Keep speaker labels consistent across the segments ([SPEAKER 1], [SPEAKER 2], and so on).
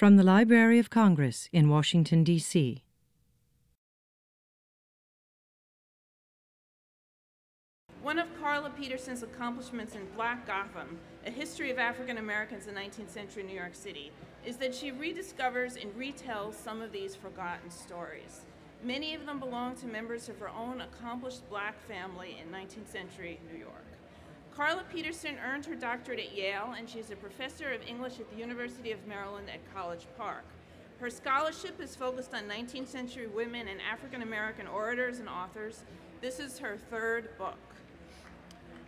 [SPEAKER 1] From the Library of Congress in Washington, D.C.
[SPEAKER 2] One of Carla Peterson's accomplishments in Black Gotham, A History of African Americans in 19th Century New York City, is that she rediscovers and retells some of these forgotten stories. Many of them belong to members of her own accomplished Black family in 19th century New York. Carla Peterson earned her doctorate at Yale, and she is a professor of English at the University of Maryland at College Park. Her scholarship is focused on 19th century women and African American orators and authors. This is her third book.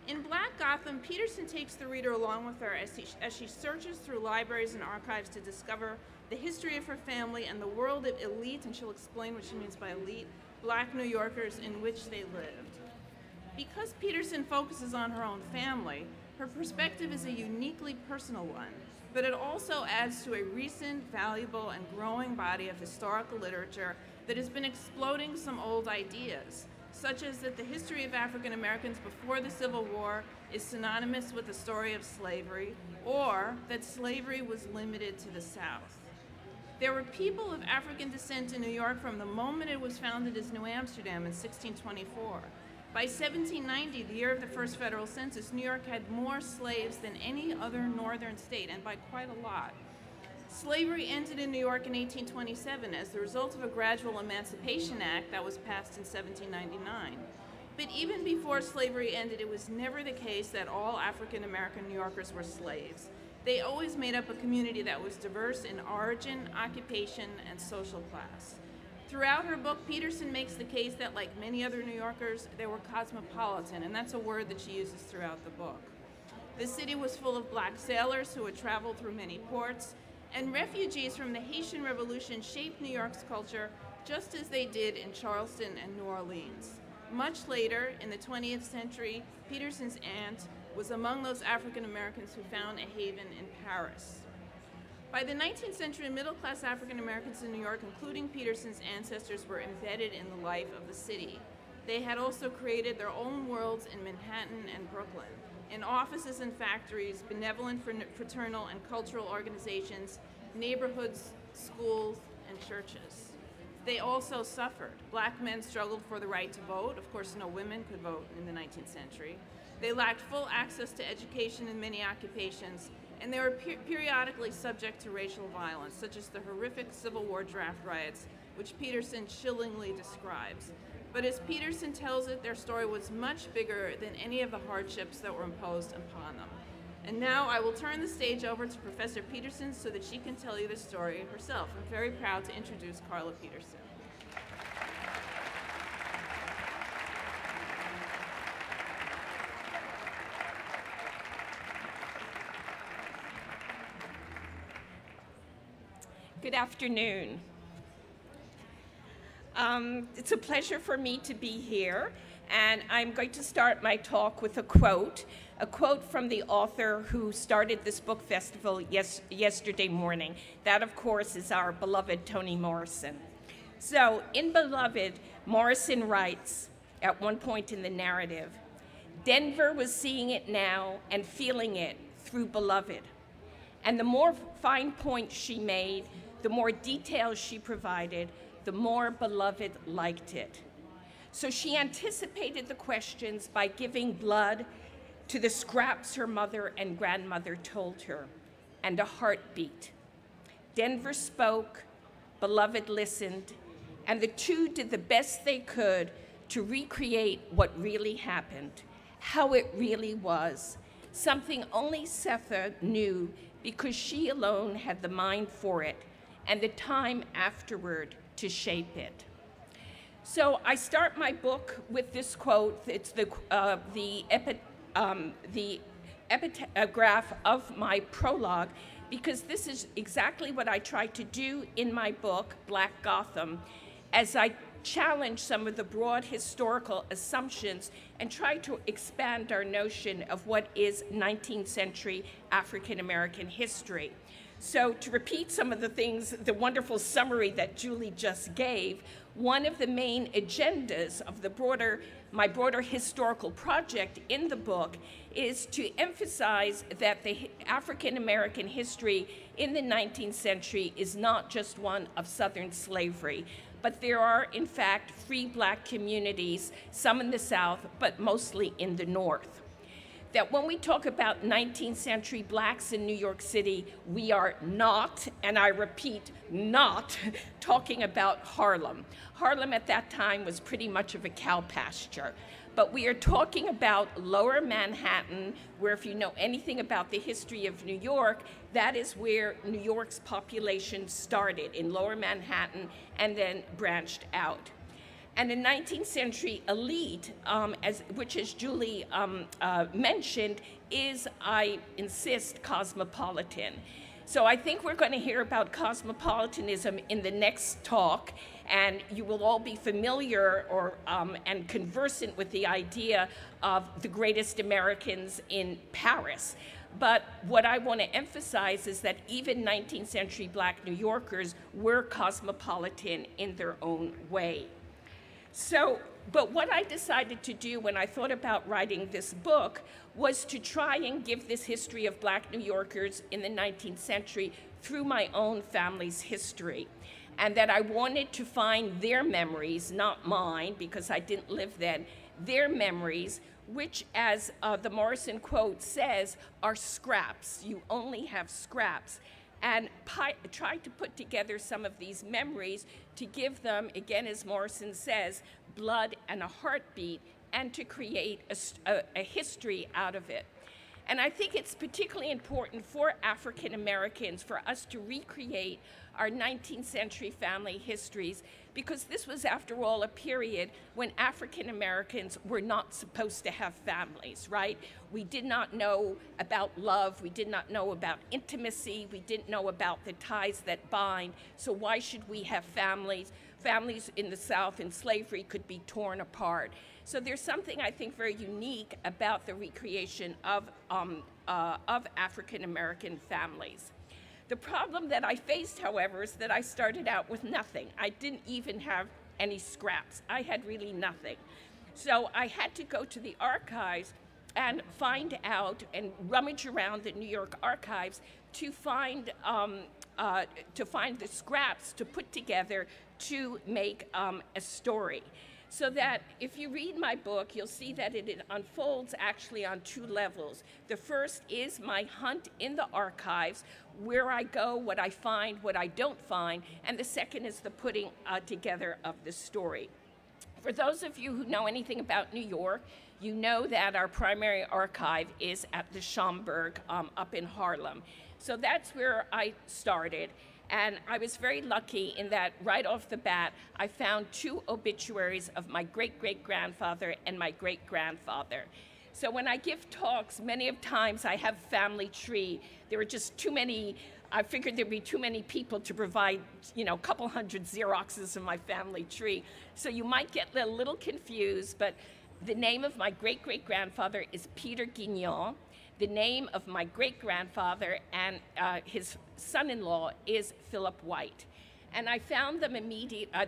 [SPEAKER 2] In Black Gotham, Peterson takes the reader along with her as she searches through libraries and archives to discover the history of her family and the world of elite, and she'll explain what she means by elite, Black New Yorkers in which they lived. Because Peterson focuses on her own family, her perspective is a uniquely personal one, but it also adds to a recent, valuable, and growing body of historical literature that has been exploding some old ideas, such as that the history of African Americans before the Civil War is synonymous with the story of slavery, or that slavery was limited to the South. There were people of African descent in New York from the moment it was founded as New Amsterdam in 1624. By 1790, the year of the first federal census, New York had more slaves than any other northern state, and by quite a lot. Slavery ended in New York in 1827 as the result of a gradual Emancipation Act that was passed in 1799. But even before slavery ended, it was never the case that all African American New Yorkers were slaves. They always made up a community that was diverse in origin, occupation, and social class. Throughout her book, Peterson makes the case that, like many other New Yorkers, they were cosmopolitan, and that's a word that she uses throughout the book. The city was full of Black sailors who had traveled through many ports, and refugees from the Haitian Revolution shaped New York's culture just as they did in Charleston and New Orleans. Much later, in the 20th century, Peterson's aunt was among those African Americans who found a haven in Paris. By the 19th century, middle-class African Americans in New York, including Peterson's ancestors, were embedded in the life of the city. They had also created their own worlds in Manhattan and Brooklyn, in offices and factories, benevolent fraternal and cultural organizations, neighborhoods, schools, and churches. They also suffered. Black men struggled for the right to vote. Of course, no women could vote in the 19th century. They lacked full access to education in many occupations, and they were periodically subject to racial violence, such as the horrific Civil War draft riots, which Peterson chillingly describes. But as Peterson tells it, their story was much bigger than any of the hardships that were imposed upon them. And now I will turn the stage over to Professor Peterson so that she can tell you the story herself. I'm very proud to introduce Carla Peterson.
[SPEAKER 3] Good afternoon. It's a pleasure for me to be here, and I'm going to start my talk with a quote from the author who started this book festival yesterday morning. That, of course, is our beloved Toni Morrison. So, in Beloved, Morrison writes, at one point in the narrative, Denver was seeing it now and feeling it through Beloved. And the more fine points she made, the more details she provided, the more Beloved liked it. So she anticipated the questions by giving blood to the scraps her mother and grandmother told her, and a heartbeat. Denver spoke, Beloved listened, and the two did the best they could to recreate what really happened, how it really was, something only Setha knew because she alone had the mind for it and the time afterward to shape it. So I start my book with this quote. It's the epigraph of my prologue, because this is exactly what I try to do in my book, Black Gotham, as I challenge some of the broad historical assumptions and try to expand our notion of what is 19th century African American history. So to repeat some of the things, the wonderful summary that Julie just gave, One of the main agendas of my broader historical project in the book is to emphasize that the African American history in the 19th century is not just one of Southern slavery, but there are, in fact, free Black communities, some in the South, but mostly in the North. That when we talk about 19th century Blacks in New York City, we are not, and I repeat, not talking about Harlem. Harlem at that time was pretty much of a cow pasture. But we are talking about Lower Manhattan, where if you know anything about the history of New York, that is where New York's population started, in Lower Manhattan, and then branched out. And the 19th century elite, which as Julie mentioned, is, I insist, cosmopolitan. So I think we're going to hear about cosmopolitanism in the next talk, and you will all be familiar and conversant with the idea of the greatest Americans in Paris. But what I want to emphasize is that even 19th century Black New Yorkers were cosmopolitan in their own way. So, but what I decided to do when I thought about writing this book was to try and give this history of Black New Yorkers in the 19th century through my own family's history. And that I wanted to find their memories, not mine, because I didn't live then, their memories, which, as the Morrison quote says, are scraps. You only have scraps. And tried to put together some of these memories to give them, again, as Morrison says, blood and a heartbeat, and to create a history out of it. And I think it's particularly important for African Americans for us to recreate our 19th century family histories, because this was, after all, a period when African Americans were not supposed to have families, right? We did not know about love, we did not know about intimacy, we didn't know about the ties that bind, so why should we have families? Families in the South in slavery could be torn apart. So there's something, I think, very unique about the recreation of African American families. The problem that I faced, however, is that I started out with nothing. I didn't even have any scraps. I had really nothing. So I had to go to the archives and find out and rummage around the New York archives to find the scraps to put together to make a story. So that if you read my book, you'll see that it unfolds actually on two levels. The first is my hunt in the archives, where I go, what I find, what I don't find, and the second is the putting together of the story. For those of you who know anything about New York, you know that our primary archive is at the Schomburg up in Harlem. So that's where I started. And I was very lucky in that right off the bat, I found two obituaries of my great-great-grandfather and my great-grandfather. So when I give talks, many of times I have family tree. There were just too many, I figured there'd be too many people to provide, you know, a couple hundred Xeroxes of my family tree. So you might get a little confused, but the name of my great-great-grandfather is Peter Guignon. The name of my great-grandfather and his son-in-law is Philip White. And I found them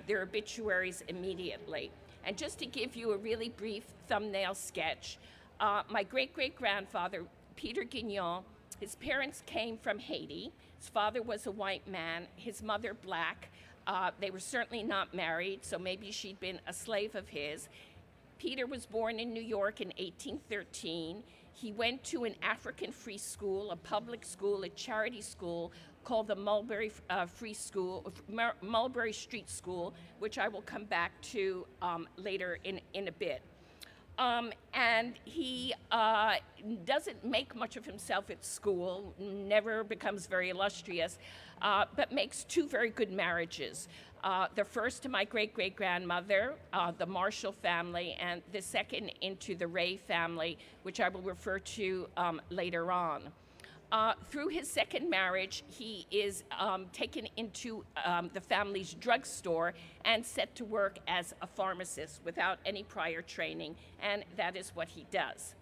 [SPEAKER 3] their obituaries immediately. And just to give you a really brief thumbnail sketch, my great-great-grandfather, Peter Guignon, his parents came from Haiti. His father was a white man, his mother Black. They were certainly not married, so maybe she'd been a slave of his. Peter was born in New York in 1813. He went to an African free school, a public school, a charity school called the Mulberry Mulberry Street School, which I will come back to later in a bit. And he doesn't make much of himself at school, never becomes very illustrious, but makes two very good marriages. The first to my great-great-grandmother, the Marshall family, and the second into the Ray family, which I will refer to later on. Through his second marriage, he is taken into the family's drugstore and set to work as a pharmacist without any prior training, and that is what he does.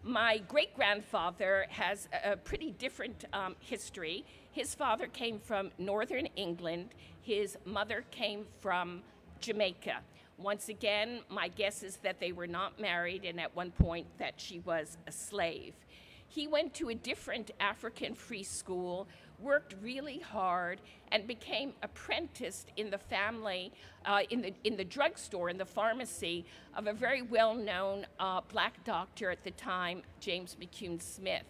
[SPEAKER 3] My great-grandfather has a pretty different history. His father came from northern England. His mother came from Jamaica. Once again, my guess is that they were not married, and at one point that she was a slave. He went to a different African free school, worked really hard, and became apprenticed in the family, in the drugstore, in the pharmacy of a very well-known black doctor at the time, James McCune Smith.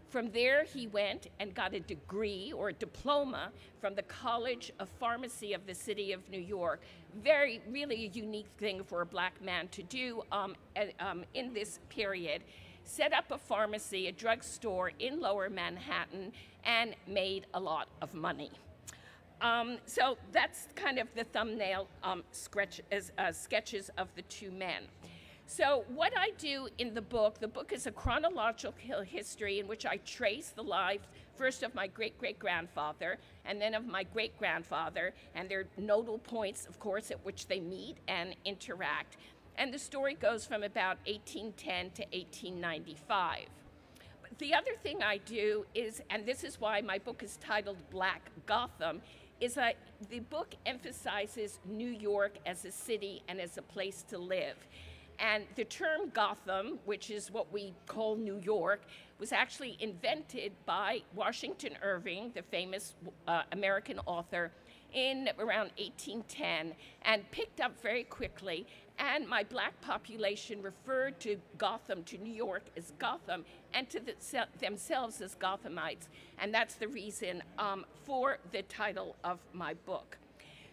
[SPEAKER 3] From there, he went and got a degree or a diploma from the College of Pharmacy of the City of New York. Really a unique thing for a black man to do in this period. Set up a pharmacy, a drugstore in Lower Manhattan, and made a lot of money. So that's kind of the thumbnail sketches of the two men. So what I do in the book is a chronological history in which I trace the life first of my great-great-grandfather and then of my great-grandfather, and there are nodal points, of course, at which they meet and interact. And the story goes from about 1810 to 1895. But the other thing I do is, and this is why my book is titled Black Gotham, is that the book emphasizes New York as a city and as a place to live. And the term Gotham, which is what we call New York, was actually invented by Washington Irving, the famous American author, in around 1810, and picked up very quickly. And my black population referred to Gotham, to New York, as Gotham, and to themselves as Gothamites. And that's the reason for the title of my book.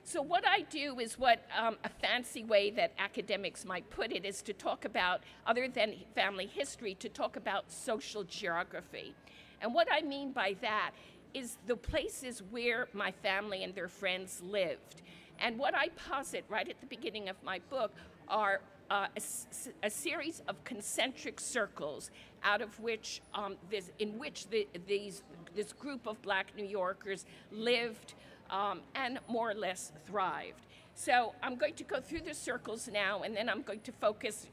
[SPEAKER 3] So what I do is what a fancy way that academics might put it is to talk about, other than family history, to talk about social geography. And what I mean by that is the places where my family and their friends lived. And what I posit right at the beginning of my book are a series of concentric circles out of which, this group of black New Yorkers lived and more or less thrived. So I'm going to go through the circles now, and then I'm going to focus,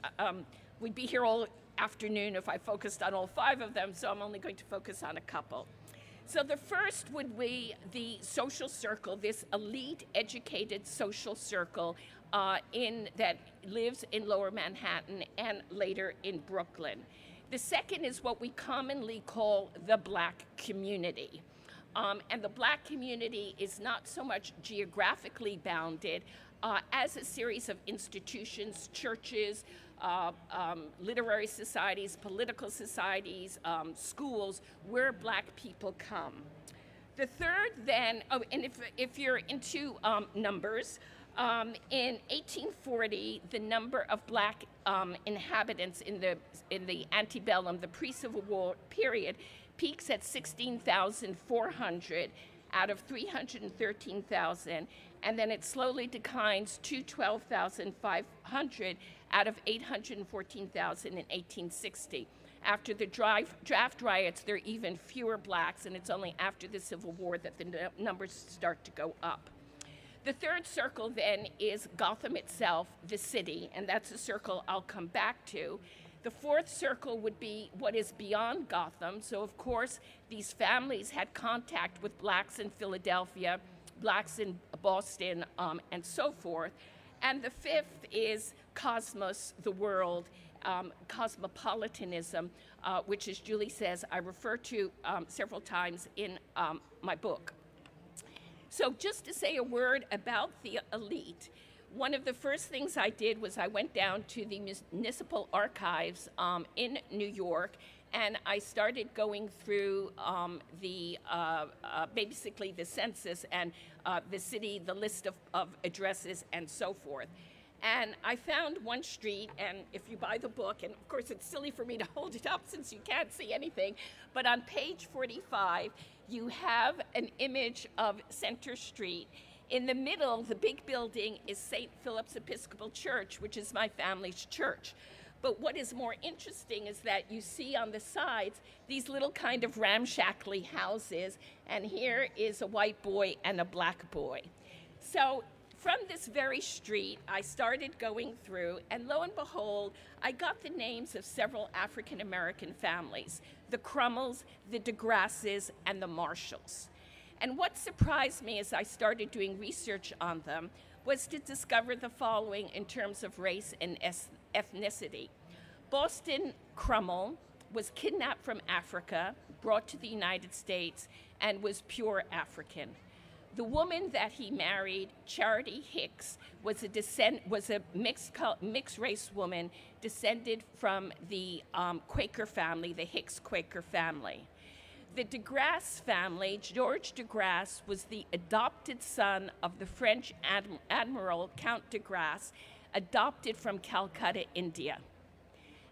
[SPEAKER 3] we'd be here all afternoon if I focused on all 5 of them, so I'm only going to focus on a couple. So the first would be the social circle, this elite, educated social circle that lives in Lower Manhattan and later in Brooklyn. The second is what we commonly call the black community. And the black community is not so much geographically bounded as a series of institutions, churches, literary societies, political societies, schools, where black people come. The third then, and if you're into numbers, in 1840, the number of black inhabitants in the antebellum, the pre-Civil War period, peaks at 16,400 out of 313,000, and then it slowly declines to 12,500 out of 814,000 in 1860. After the draft riots, there are even fewer blacks, and it's only after the Civil War that the numbers start to go up. The third circle then is Gotham itself, the city, and that's a circle I'll come back to. The fourth circle would be what is beyond Gotham. So, of course, these families had contact with blacks in Philadelphia, blacks in Boston, and so forth. And the fifth is cosmos, the world, cosmopolitanism, which, as Julie says, I refer to several times in my book. So just to say a word about the elite, one of the first things I did was I went down to the municipal archives in New York, and I started going through basically the census and the city, the list of addresses and so forth. And I found one street, and if you buy the book, and of course it's silly for me to hold it up since you can't see anything, but on page 45, you have an image of Center Street. In the middle, the big building is St. Philip's Episcopal Church, which is my family's church. But what is more interesting is that you see on the sides these little kind of ramshackly houses, and here is a white boy and a black boy. So from this very street, I started going through, and lo and behold, I got the names of several African-American families, the Crummels, the Degrasses, and the Marshalls. And what surprised me as I started doing research on them was to discover the following in terms of race and ethnicity. Boston Crummell was kidnapped from Africa, brought to the United States, and was pure African. The woman that he married, Charity Hicks, was a mixed race woman descended from the Quaker family, the Hicks Quaker family. The Degrasse family, George Degrasse, was the adopted son of the French Admiral Count Degrasse, adopted from Calcutta, India.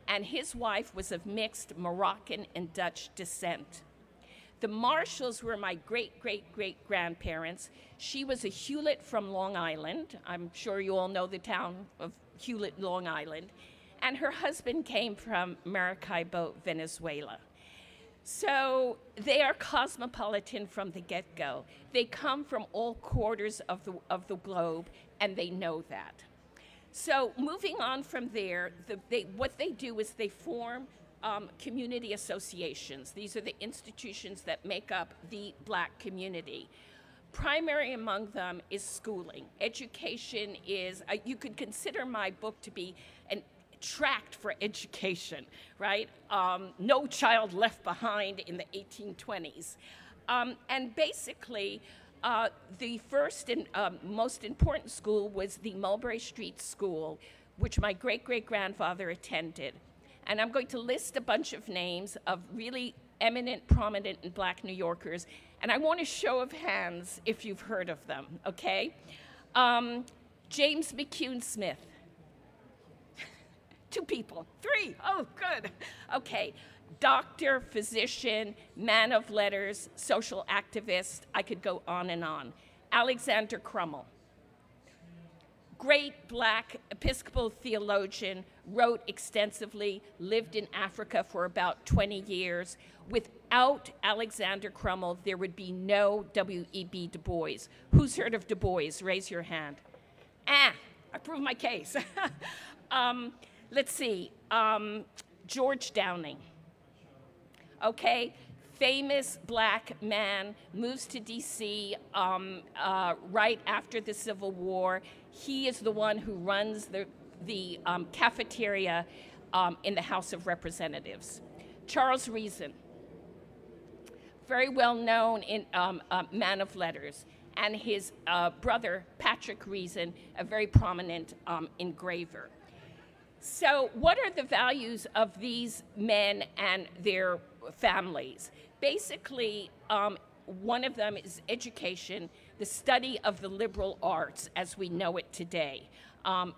[SPEAKER 3] And his wife was of mixed Moroccan and Dutch descent. The Marshalls were my great-great-great-grandparents. She was a Hewlett from Long Island. I'm sure you all know the town of Hewlett, Long Island. And her husband came from Maracaibo, Venezuela. So they are cosmopolitan from the get-go. They come from all quarters of the globe, and they know that. So moving on from there, what they do is they form community associations. These are the institutions that make up the Black community. Primary among them is schooling. Education is, you could consider my book to be an tract for education, right? No Child Left Behind in the 1820s. And basically, the first and most important school was the Mulberry Street School, which my great-great-grandfather attended. And I'm going to list a bunch of names of really eminent, prominent, and Black New Yorkers. And I want a show of hands if you've heard of them, okay? James McCune Smith. 2 people. 3. Oh, good. Okay. Doctor, physician, man of letters, social activist. I could go on and on. Alexander Crummell. Great Black Episcopal theologian, wrote extensively, lived in Africa for about 20 years. Without Alexander Crummell, there would be no W.E.B. Du Bois. Who's heard of Du Bois? Raise your hand. I proved my case. Let's see. George Downing. Okay, famous Black man, moves to D.C. Right after the Civil War. He is the one who runs the cafeteria in the House of Representatives. Charles Reason, very well known in man of letters, and his brother Patrick Reason, a very prominent engraver. So what are the values of these men and their families? Basically, one of them is education, the study of the liberal arts as we know it today,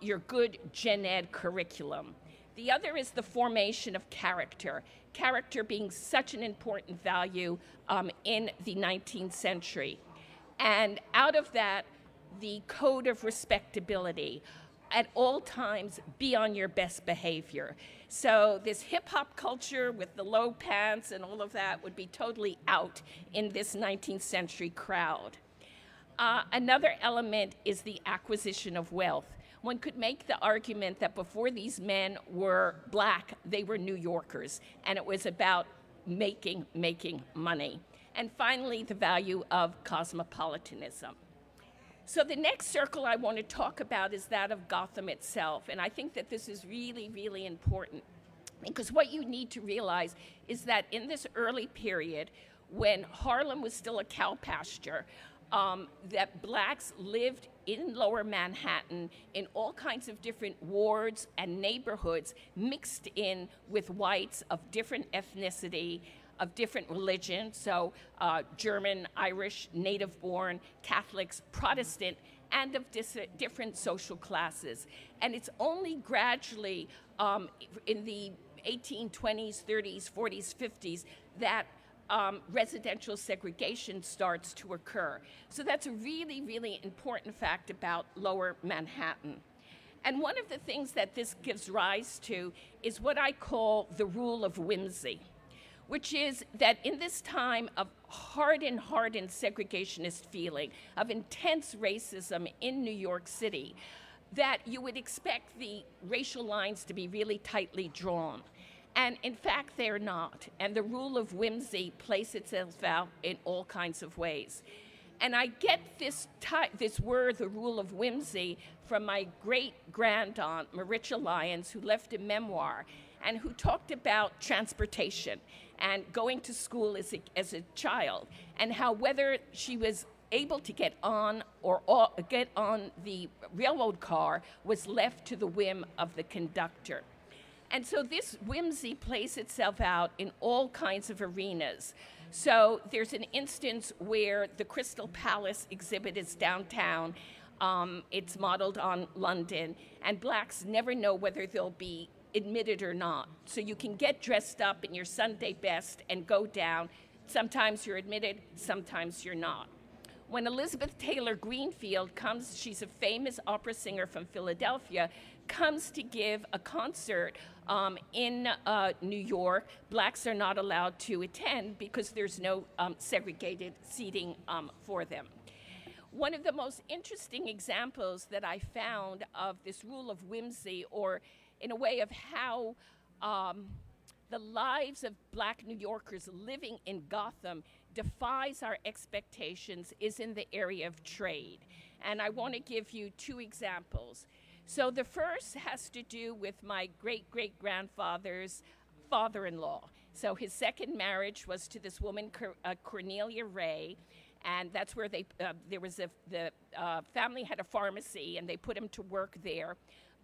[SPEAKER 3] your good gen ed curriculum. The other is the formation of character, character being such an important value in the 19th century. And out of that, the code of respectability. At all times, be on your best behavior. So this hip-hop culture with the low pants and all of that would be totally out in this 19th century crowd. Another element is the acquisition of wealth. One could make the argument that before these men were Black, they were New Yorkers, and it was about making money. And finally, the value of cosmopolitanism. So the next circle I want to talk about is that of Gotham itself, and I think that this is really, really important, because what you need to realize is that in this early period, when Harlem was still a cow pasture, that Blacks lived in Lower Manhattan in all kinds of different wards and neighborhoods mixed in with whites of different ethnicity, of different religion, so German, Irish, native-born, Catholics, Protestant, and of different social classes. And it's only gradually in the 1820s, 30s, 40s, 50s that residential segregation starts to occur. So that's a really, really important fact about Lower Manhattan. And one of the things that this gives rise to is what I call the rule of whimsy, which is that in this time of hardened segregationist feeling, of intense racism in New York City, that you would expect the racial lines to be really tightly drawn. And in fact, they're not. And the rule of whimsy plays itself out in all kinds of ways. And I get this word, the Rule of Whimsy, from my great-grandaunt, Maricha Lyons, who left a memoir and who talked about transportation and going to school as a child, and how whether she was able to get on the railroad car was left to the whim of the conductor. And so this whimsy plays itself out in all kinds of arenas. So there's an instance where the Crystal Palace exhibit is downtown. It's modeled on London, and blacks never know whether they'll be admitted or not. So you can get dressed up in your Sunday best and go down. Sometimes you're admitted, sometimes you're not. When Elizabeth Taylor Greenfield comes, she's a famous opera singer from Philadelphia, comes to give a concert in New York. Blacks are not allowed to attend because there's no segregated seating for them. One of the most interesting examples that I found of this rule of whimsy, or in a way of how the lives of black New Yorkers living in Gotham defies our expectations, is in the area of trade. And I want to give you two examples. So the first has to do with my great-great-grandfather's father-in-law. So his second marriage was to this woman, Cornelia Ray, and that's where the family had a pharmacy, and they put him to work there.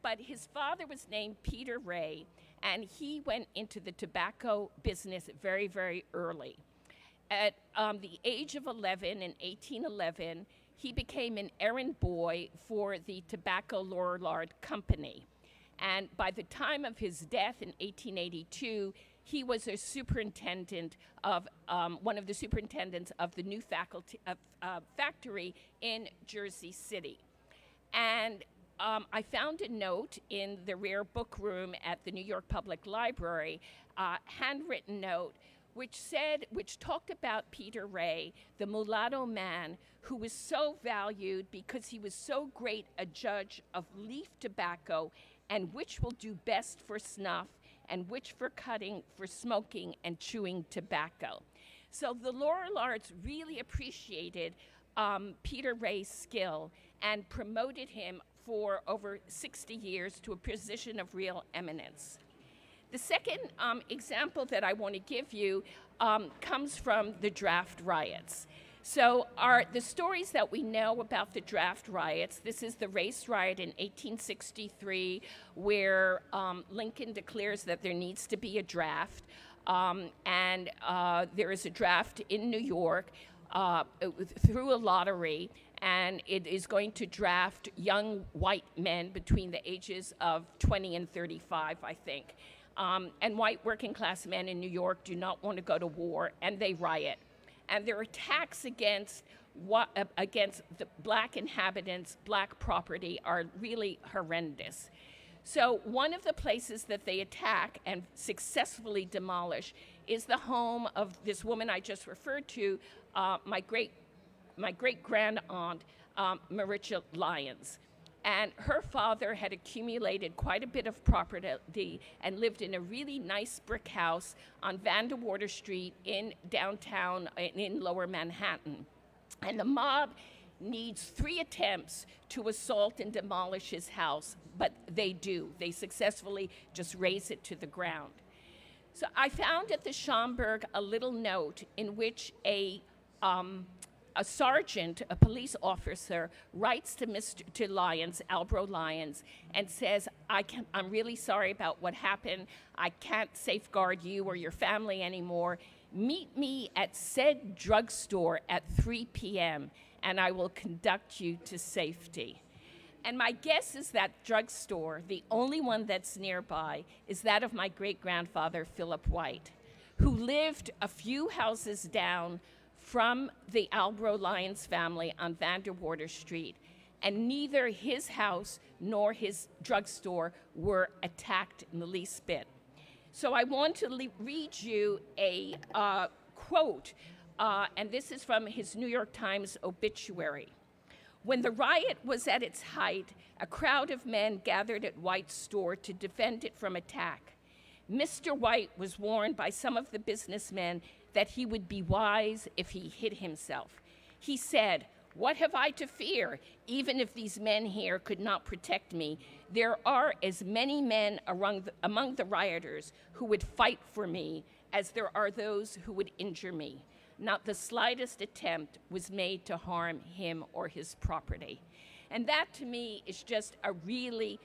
[SPEAKER 3] But his father was named Peter Ray, and he went into the tobacco business very, very early. At the age of 11, in 1811, he became an errand boy for the Tobacco Lorillard Company. And by the time of his death in 1882, he was a superintendent of, one of the superintendents of the new factory in Jersey City. And I found a note in the rare book room at the New York Public Library, handwritten note, which talked about Peter Ray, the mulatto man who was so valued because he was so great a judge of leaf tobacco, and which will do best for snuff, and which for cutting, for smoking, and chewing tobacco. So the Lorillards really appreciated Peter Ray's skill and promoted him for over 60 years to a position of real eminence. The second example that I want to give you comes from the draft riots. So the stories that we know about the draft riots, this is the race riot in 1863, where Lincoln declares that there needs to be a draft, and there is a draft in New York through a lottery, and it is going to draft young white men between the ages of 20 and 35, I think. And white working class men in New York do not want to go to war, and they riot. And their attacks against the black inhabitants, black property, are really horrendous. So one of the places that they attack and successfully demolish is the home of this woman I just referred to, my great-grand-aunt, Maricha Lyons. And her father had accumulated quite a bit of property and lived in a really nice brick house on Vandewater Street in downtown, in Lower Manhattan. And the mob needs 3 attempts to assault and demolish his house, but they do. They successfully just raze it to the ground. So I found at the Schomburg a little note in which a sergeant, a police officer, writes to Lyons, Albro Lyons, and says, I'm really sorry about what happened. I can't safeguard you or your family anymore. Meet me at said drugstore at 3 p.m., and I will conduct you to safety. And my guess is that drugstore, the only one that's nearby, is that of my great-grandfather, Philip White, who lived a few houses down from the Albro Lyons family on Vandewater Street, and neither his house nor his drugstore were attacked in the least bit. So I want to read you a quote, and this is from his New York Times obituary. When the riot was at its height, a crowd of men gathered at White's store to defend it from attack. Mr. White was warned by some of the businessmen that he would be wise if he hid himself. He said, "What have I to fear? Even if these men here could not protect me, there are as many men among the rioters who would fight for me as there are those who would injure me. Not the slightest attempt was made to harm him or his property." And that, to me, is just a really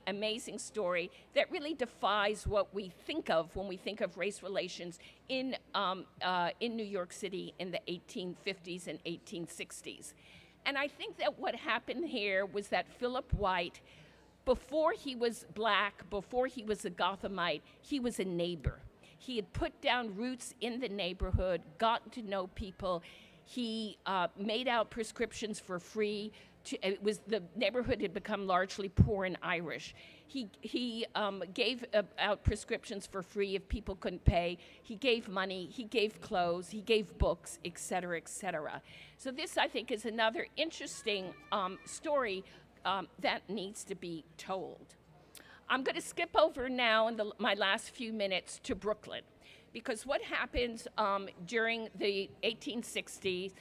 [SPEAKER 3] amazing story that really defies what we think of when we think of race relations in New York City in the 1850s and 1860s. And I think that what happened here was that Philip White, before he was black, before he was a Gothamite, he was a neighbor. He had put down roots in the neighborhood, gotten to know people. He made out prescriptions for free. The neighborhood had become largely poor and Irish. He gave out prescriptions for free if people couldn't pay. He gave money, he gave clothes, he gave books, et cetera, et cetera. So this, I think, is another interesting story that needs to be told. I'm going to skip over now in my last few minutes to Brooklyn, because what happens during the 1860s,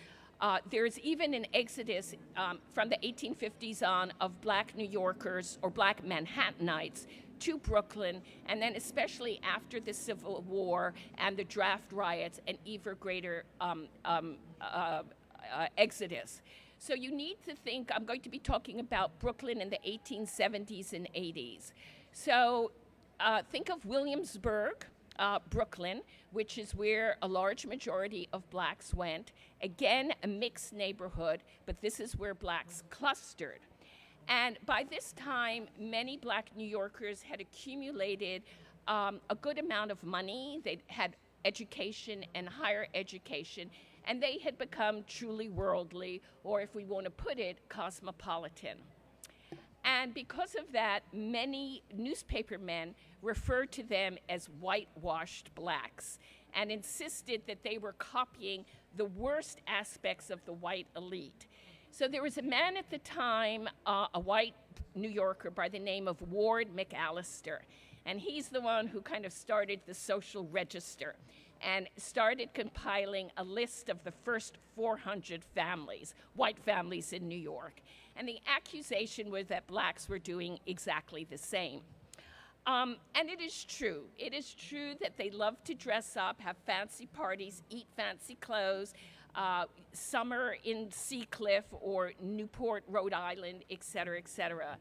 [SPEAKER 3] there's even an exodus from the 1850s on of black New Yorkers or black Manhattanites to Brooklyn, and then especially after the Civil War and the draft riots, an even greater exodus. So you need to think, I'm going to be talking about Brooklyn in the 1870s and 80s. So think of Williamsburg, Brooklyn, which is where a large majority of blacks went. Again, a mixed neighborhood, but this is where blacks clustered. And by this time, many black New Yorkers had accumulated a good amount of money. They had education and higher education, and they had become truly worldly, or if we want to put it, cosmopolitan. And because of that, many newspaper men referred to them as whitewashed blacks and insisted that they were copying the worst aspects of the white elite. So there was a man at the time, a white New Yorker by the name of Ward McAllister, and he's the one who kind of started the social register and started compiling a list of the first 400 families, white families in New York. And the accusation was that blacks were doing exactly the same. And it is true. It is true that they love to dress up, have fancy parties, eat fancy clothes, summer in Seacliff or Newport, Rhode Island, et cetera, et cetera.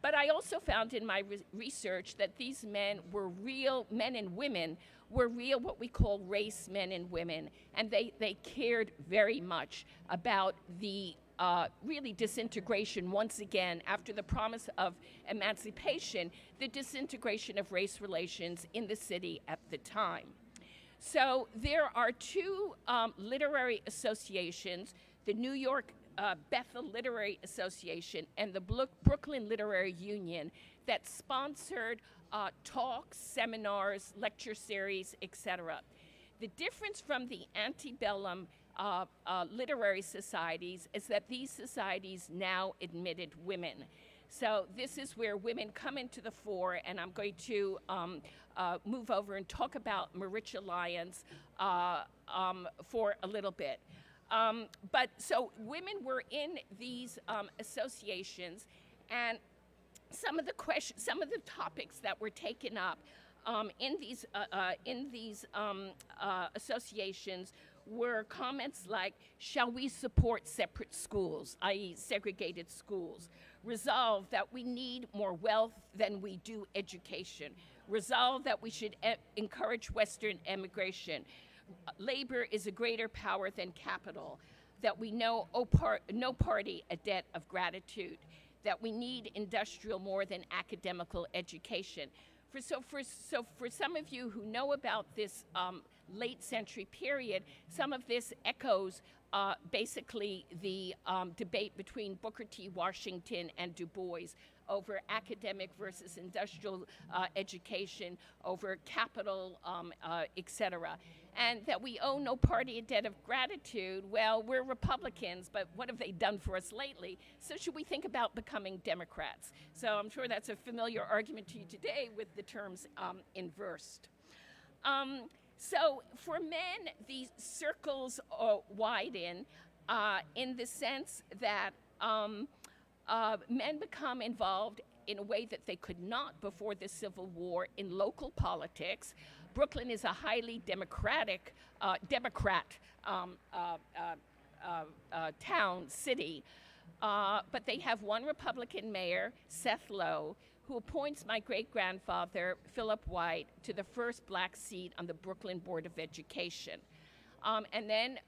[SPEAKER 3] But I also found in my research that these men were real men and women, were real what we call race men and women, and they cared very much about the really disintegration, once again, after the promise of emancipation, the disintegration of race relations in the city at the time. So there are two literary associations, the New York Bethel Literary Association and the Brooklyn Literary Union, that sponsored talks, seminars, lecture series, etc. The difference from the antebellum literary societies is that these societies now admitted women. So this is where women come into the fore, and I'm going to move over and talk about Maritcha Lyons for a little bit. But so women were in these associations, and some of the topics that were taken up in these associations were comments like, shall we support separate schools, i.e. segregated schools? Resolve that we need more wealth than we do education. Resolve that we should encourage Western immigration. Labor is a greater power than capital. That we know no party a debt of gratitude. That we need industrial more than academical education. For some of you who know about this late century period, some of this echoes basically the debate between Booker T. Washington and Du Bois over academic versus industrial education, over capital, etc. And that we owe no party a debt of gratitude. Well, we're Republicans, but what have they done for us lately? So should we think about becoming Democrats? So I'm sure that's a familiar argument to you today with the terms inversed. So for men, these circles widen. in the sense that men become involved in a way that they could not before the Civil War in local politics. Brooklyn is a highly Democrat town, city, but they have one Republican mayor, Seth Lowe, who appoints my great-grandfather, Philip White, to the first black seat on the Brooklyn Board of Education. And then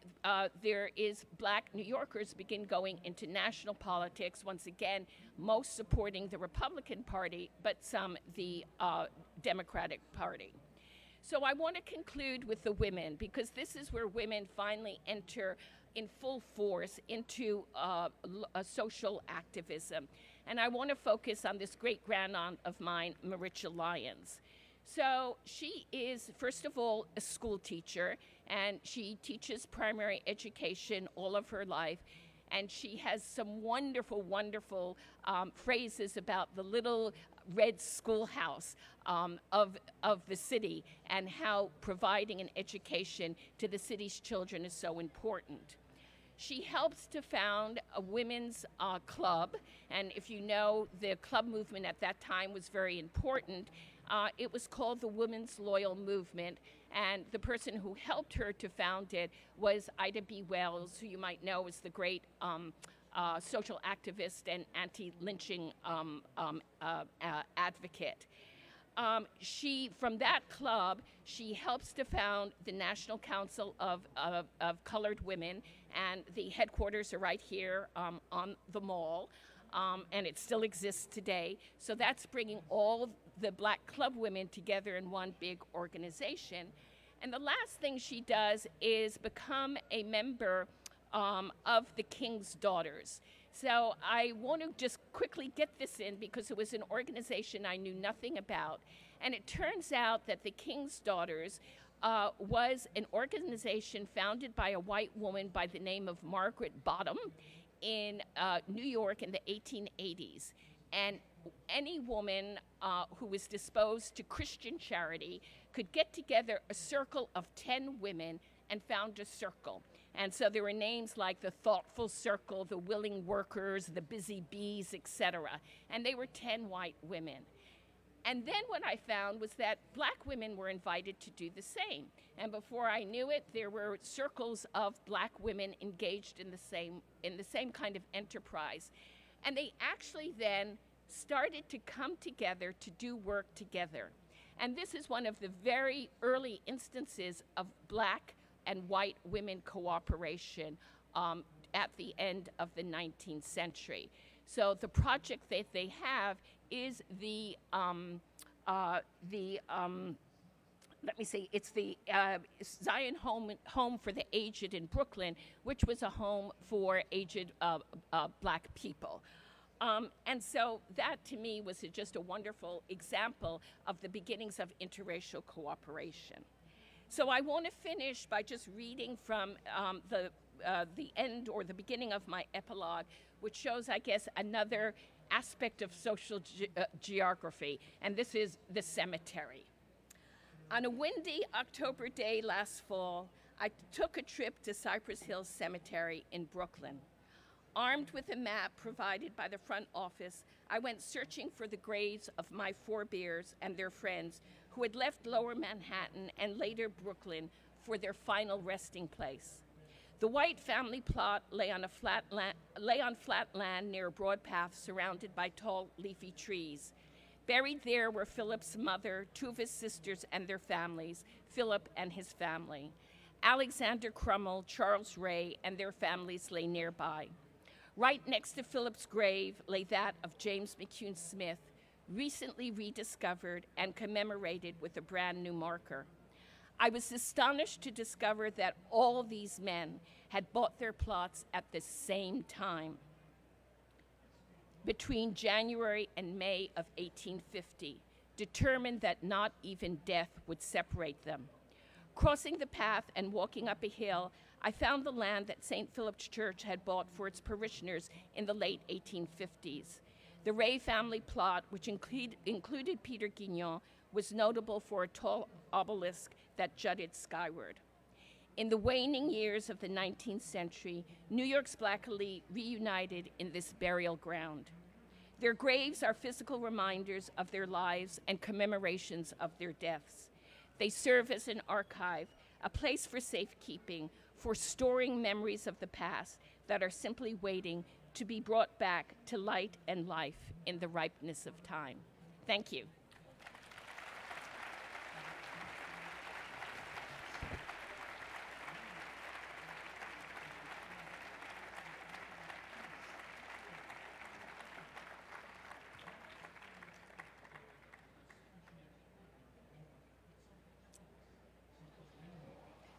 [SPEAKER 3] there is black New Yorkers begin going into national politics, once again, most supporting the Republican Party, but some the Democratic Party. So I want to conclude with the women, because this is where women finally enter in full force into social activism. And I want to focus on this great-grandaunt of mine, Maritcha Lyons. So she is, first of all, a school teacher, and she teaches primary education all of her life. And she has some wonderful, wonderful phrases about the little red schoolhouse of the city and how providing an education to the city's children is so important. She helps to found a women's club, and if you know, the club movement at that time was very important. It was called the Women's Loyal Movement, and the person who helped her to found it was Ida B. Wells, who you might know is the great social activist and anti-lynching advocate. From that club, she helps to found the National Council of Colored Women, and the headquarters are right here on the mall, and it still exists today. So that's bringing all the black club women together in one big organization. And the last thing she does is become a member of the King's Daughters. So I want to just quickly get this in because it was an organization I knew nothing about. And it turns out that the King's Daughters was an organization founded by a white woman by the name of Margaret Bottom in New York in the 1880s. And any woman who was disposed to Christian charity could get together a circle of 10 women and found a circle. And so there were names like the Thoughtful Circle, the Willing Workers, the Busy Bees, etc. And they were 10 white women. And then what I found was that black women were invited to do the same. And before I knew it, there were circles of black women engaged in the same kind of enterprise. And they actually then started to come together to do work together. And this is one of the very early instances of black and white women cooperation at the end of the 19th century. So the project that they have is the Zion Home for the Aged in Brooklyn, which was a home for aged black people. And so that, to me, was just a wonderful example of the beginnings of interracial cooperation. So I want to finish by just reading from the end or the beginning of my epilogue, which shows, I guess, another aspect of social geography, and this is the cemetery. On a windy October day last fall, I took a trip to Cypress Hills Cemetery in Brooklyn. Armed with a map provided by the front office, I went searching for the graves of my forebears and their friends who had left Lower Manhattan and later Brooklyn for their final resting place. The White family plot lay on flat land near a broad path surrounded by tall, leafy trees. Buried there were Philip's mother, two of his sisters and their families, Philip and his family. Alexander Crummell, Charles Ray, and their families lay nearby. Right next to Philip's grave lay that of James McCune Smith, recently rediscovered and commemorated with a brand new marker. I was astonished to discover that all these men had bought their plots at the same time, between January and May of 1850, determined that not even death would separate them. Crossing the path and walking up a hill, I found the land that St. Philip's Church had bought for its parishioners in the late 1850s. The Ray family plot, which included Peter Guignon, was notable for a tall obelisk that jutted skyward. In the waning years of the 19th century, New York's Black elite reunited in this burial ground. Their graves are physical reminders of their lives and commemorations of their deaths. They serve as an archive, a place for safekeeping, for storing memories of the past that are simply waiting to be brought back to light and life in the ripeness of time. Thank you.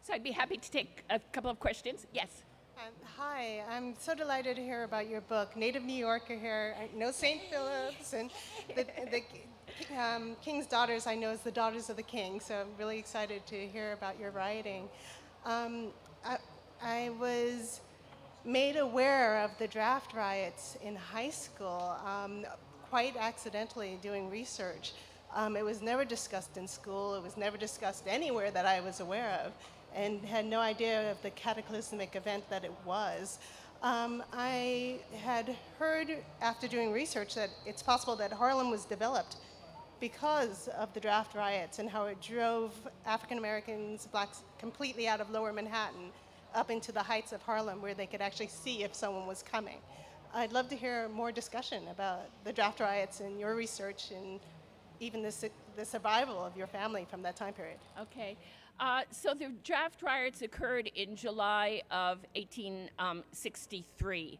[SPEAKER 3] So I'd be happy to take a couple of questions. Yes.
[SPEAKER 4] Hi, I'm so delighted to hear about your book. Native New Yorker here. I know St. Philip's, and the King's Daughters I know is the Daughters of the King, so I'm really excited to hear about your writing. I was made aware of the draft riots in high school quite accidentally doing research. It was never discussed in school. It was never discussed anywhere that I was aware of, and had no idea of the cataclysmic event that it was. I had heard after doing research that it's possible that Harlem was developed because of the draft riots and how it drove African Americans, blacks, completely out of lower Manhattan up into the heights of Harlem where they could actually see if someone was coming. I'd love to hear more discussion about the draft riots and your research and even the survival of your family from that time period.
[SPEAKER 3] Okay. So the draft riots occurred in July of 1863,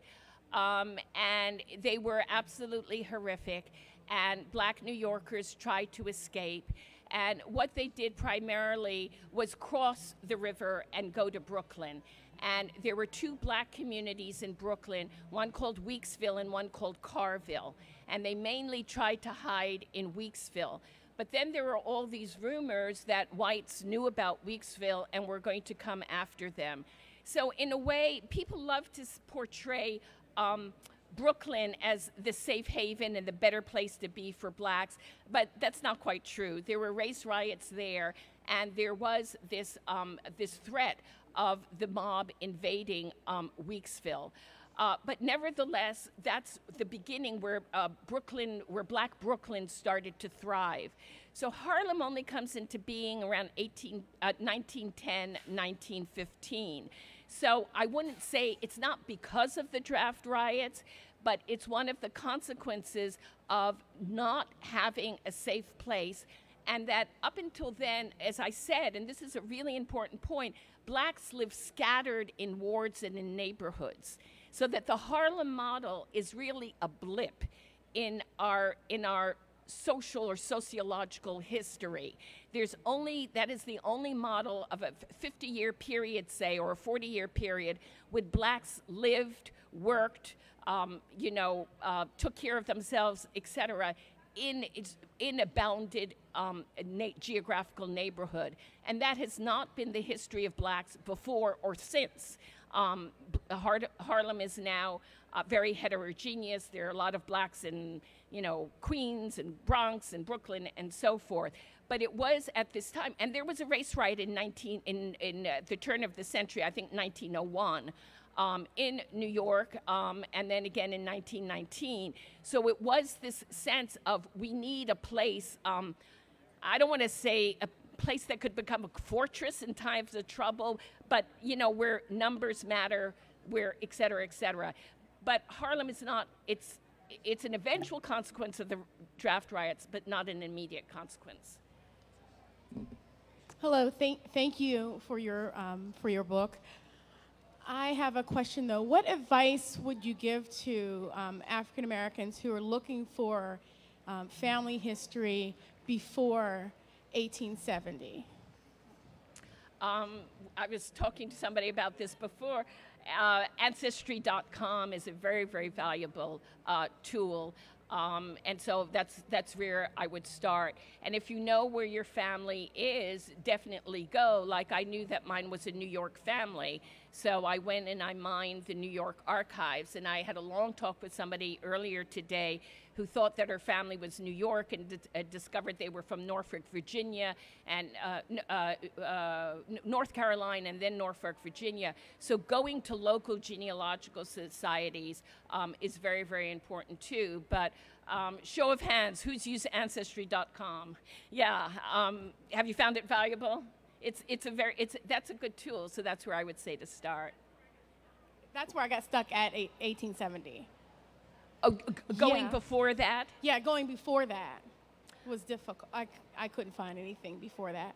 [SPEAKER 3] and they were absolutely horrific, and black New Yorkers tried to escape, and what they did primarily was cross the river and go to Brooklyn. And there were two black communities in Brooklyn, one called Weeksville and one called Carville, and they mainly tried to hide in Weeksville. But then there were all these rumors that whites knew about Weeksville and were going to come after them. So in a way, people love to portray Brooklyn as the safe haven and the better place to be for blacks, but that's not quite true. There were race riots there, and there was this, this threat of the mob invading Weeksville. But nevertheless, that's the beginning where Black Brooklyn started to thrive. So Harlem only comes into being around 1910, 1915. So I wouldn't say it's not because of the draft riots, but it's one of the consequences of not having a safe place. And that up until then, as I said, and this is a really important point, blacks live scattered in wards and in neighborhoods. So that the Harlem model is really a blip in our social or sociological history. That is the only model of a 50-year period, say, or a 40-year period, when blacks lived, worked, took care of themselves, etc., in a bounded geographical neighborhood. And that has not been the history of blacks before or since. Harlem is now very heterogeneous. There are a lot of blacks in, Queens and Bronx and Brooklyn and so forth. But it was at this time, and there was a race riot in the turn of the century, I think 1901, in New York, and then again in 1919. So it was this sense of we need a place, I don't want to say a place that could become a fortress in times of trouble, but where numbers matter, where et cetera, et cetera. But Harlem is not, it's an eventual consequence of the draft riots, but not an immediate consequence.
[SPEAKER 5] Hello, thank you for your book. I have a question though. What advice would you give to African Americans who are looking for family history before 1870?
[SPEAKER 3] I was talking to somebody about this before. Ancestry.com is a very, very valuable tool. And so that's where I would start. And if you know where your family is, definitely go. Like I knew that mine was a New York family. So I went and I mined the New York archives, and I had a long talk with somebody earlier today who thought that her family was New York and discovered they were from Norfolk, Virginia, and North Carolina, and then Norfolk, Virginia. So going to local genealogical societies is very, very important too. But show of hands, who's used Ancestry.com? Yeah, have you found it valuable? That's a good tool, so that's where I would say to start.
[SPEAKER 5] That's where I got stuck at 1870.
[SPEAKER 3] Oh, going
[SPEAKER 5] Yeah.
[SPEAKER 3] before that?
[SPEAKER 5] Yeah, going before that was difficult. I couldn't find anything before that.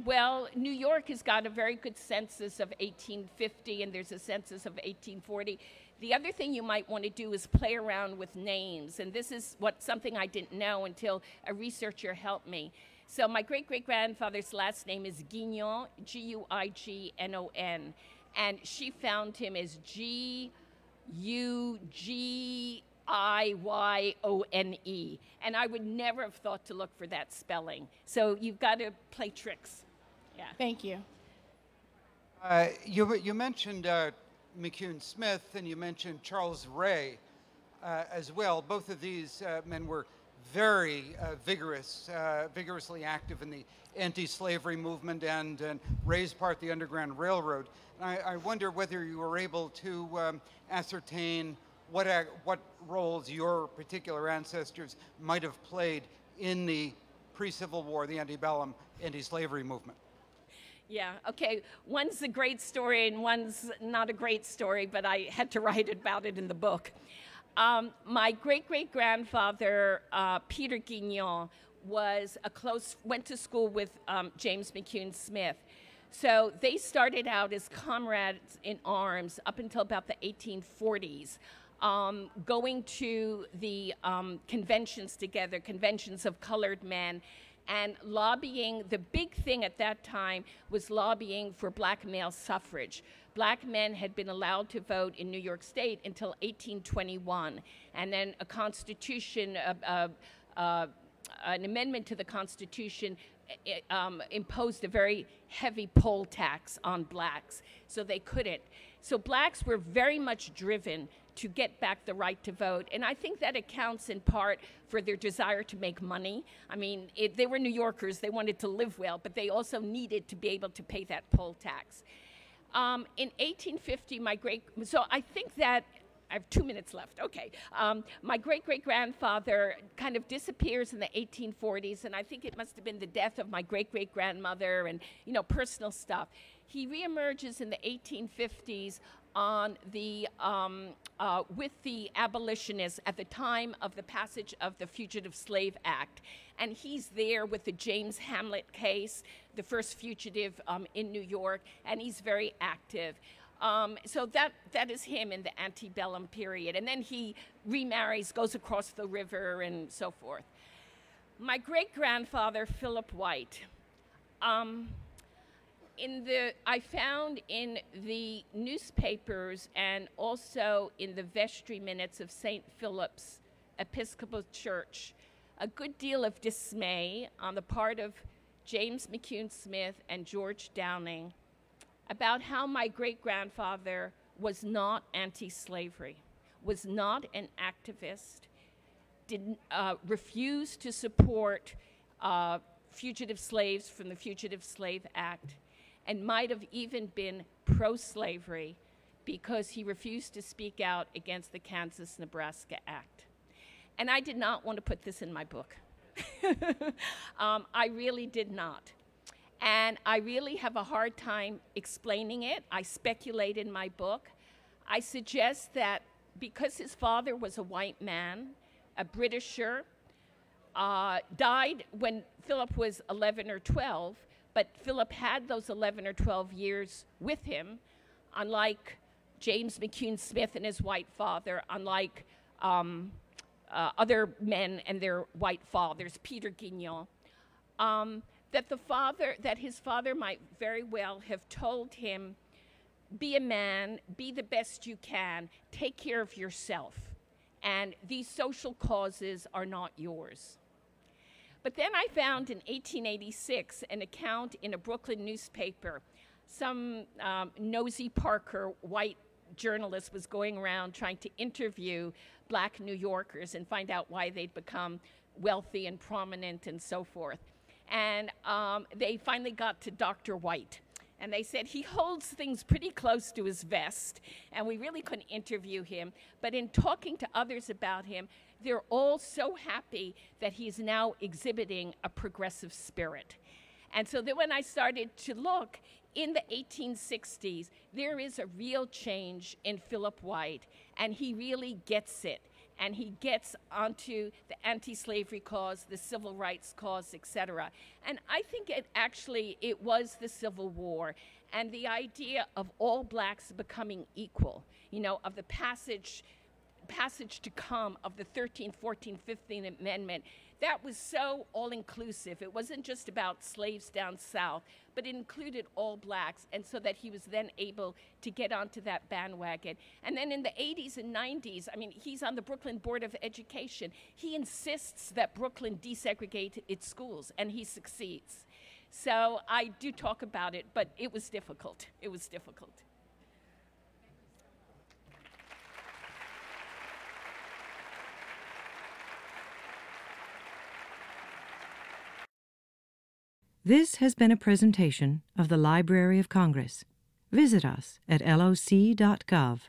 [SPEAKER 3] Well, New York has got a very good census of 1850, and there's a census of 1840. The other thing you might want to do is play around with names, and this is something I didn't know until a researcher helped me. So my great-great-grandfather's last name is Guignon, G-U-I-G-N-O-N, and she found him as G-U-G-I-Y-O-N-E, and I would never have thought to look for that spelling. So you've got to play tricks. Yeah.
[SPEAKER 5] Thank you.
[SPEAKER 6] You mentioned McCune Smith, and you mentioned Charles Ray as well. Both of these men were very vigorously active in the anti-slavery movement, and Ray's part of the Underground Railroad. And I wonder whether you were able to ascertain what roles your particular ancestors might have played in the pre-Civil War, the antebellum anti-slavery movement.
[SPEAKER 3] Yeah, okay. One's a great story and one's not a great story, but I had to write about it in the book. My great-great-grandfather, Peter Guignon, went to school with James McCune Smith. So they started out as comrades in arms up until about the 1840s, going to the conventions together, conventions of colored men, and lobbying. The big thing at that time was lobbying for black male suffrage. Black men had been allowed to vote in New York State until 1821, and then a constitution, an amendment to the Constitution imposed a very heavy poll tax on blacks, so they couldn't. So blacks were very much driven to get back the right to vote, and I think that accounts in part for their desire to make money. I mean, they were New Yorkers, they wanted to live well, but they also needed to be able to pay that poll tax. In 1850, so I think that, I have 2 minutes left, okay. My great-great-grandfather kind of disappears in the 1840s, and I think it must have been the death of my great-great-grandmother and, personal stuff. He reemerges in the 1850s on the, with the abolitionists at the time of the passage of the Fugitive Slave Act. And he's there with the James Hamlet case, the first fugitive in New York, and he's very active. So that is him in the antebellum period. And then he remarries, goes across the river, and so forth. My great-grandfather, Philip White, I found in the newspapers and also in the vestry minutes of St. Philip's Episcopal Church a good deal of dismay on the part of James McCune Smith and George Downing about how my great-grandfather was not anti-slavery, was not an activist, refused to support fugitive slaves from the Fugitive Slave Act, and might have even been pro-slavery because he refused to speak out against the Kansas-Nebraska Act. And I did not want to put this in my book. I really did not. And I really have a hard time explaining it. I speculate in my book. I suggest that because his father was a white man, a Britisher, died when Philip was 11 or 12, but Philip had those 11 or 12 years with him, unlike James McCune Smith and his white father, unlike other men and their white fathers, Peter Guignon, that his father might very well have told him, be a man, be the best you can, take care of yourself, and these social causes are not yours. But then I found in 1886 an account in a Brooklyn newspaper. some nosy Parker white journalist was going around trying to interview black New Yorkers and find out why they'd become wealthy and prominent and so forth. And they finally got to Dr. White. And they said he holds things pretty close to his vest, and we really couldn't interview him. But in talking to others about him, they're all so happy that he's now exhibiting a progressive spirit. And so then when I started to look, in the 1860s, there is a real change in Philip White, and he really gets it. And he gets onto the anti-slavery cause, the civil rights cause, etc. And I think it was the Civil War and the idea of all blacks becoming equal, you know, of the passage to come of the 13th, 14th, 15th Amendment. That was so all-inclusive. It wasn't just about slaves down south, but it included all blacks, and so that he was then able to get onto that bandwagon. And then in the 80s and 90s, I mean, he's on the Brooklyn Board of Education. He insists that Brooklyn desegregate its schools, and he succeeds. So I do talk about it, but it was difficult. It was difficult.
[SPEAKER 1] This has been a presentation of the Library of Congress. Visit us at loc.gov.